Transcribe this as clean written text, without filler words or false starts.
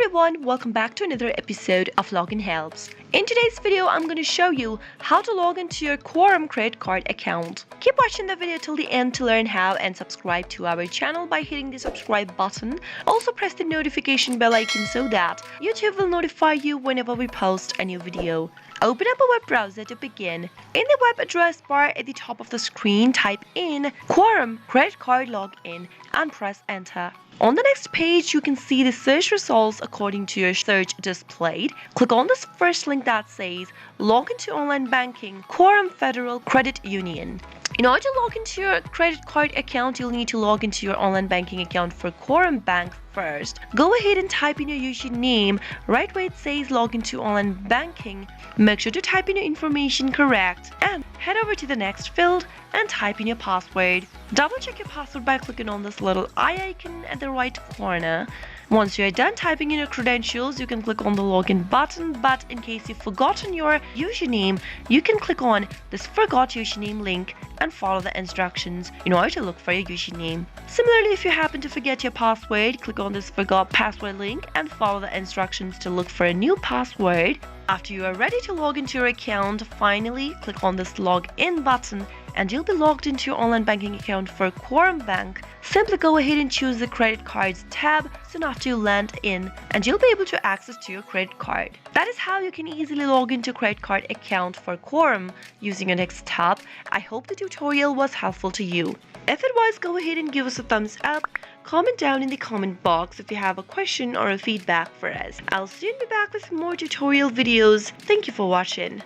everyone, welcome back to another episode of Login Helps. In today's video, I'm going to show you how to log into your Quorum Credit Card account. Keep watching the video till the end to learn how, and subscribe to our channel by hitting the subscribe button. Also press the notification bell icon so that YouTube will notify you whenever we post a new video. Open up a web browser to begin. In the web address bar at the top of the screen, type in Quorum Credit Card Login and press enter. On the next page, you can see the search results according to your search displayed. Click on this first link that says Log into Online Banking, Quorum Federal Credit Union. In order to log into your credit card account, you'll need to log into your online banking account for Quorum Bank first. Go ahead and type in your username right where it says log into online banking. Make sure to type in your information correct and head over to the next field and type in your password. Double check your password by clicking on this little eye icon at the right corner. Once you're done typing in your credentials, you can click on the login button, but in case you've forgotten your username, you can click on this forgot username link and follow the instructions in order to look for your username. Similarly, if you happen to forget your password, click on this forgot password link and follow the instructions to look for a new password. After you are ready to log into your account, finally click on this login button and you'll be logged into your online banking account for Quorum Bank. Simply go ahead and choose the credit cards tab soon after you land in, and you'll be able to access to your credit card. That is how you can easily log into credit card account for Quorum using your desktop. I hope the tutorial was helpful to you. If it was, go ahead and give us a thumbs up. Comment down in the comment box if you have a question or a feedback for us. I'll soon be back with more tutorial videos. Thank you for watching.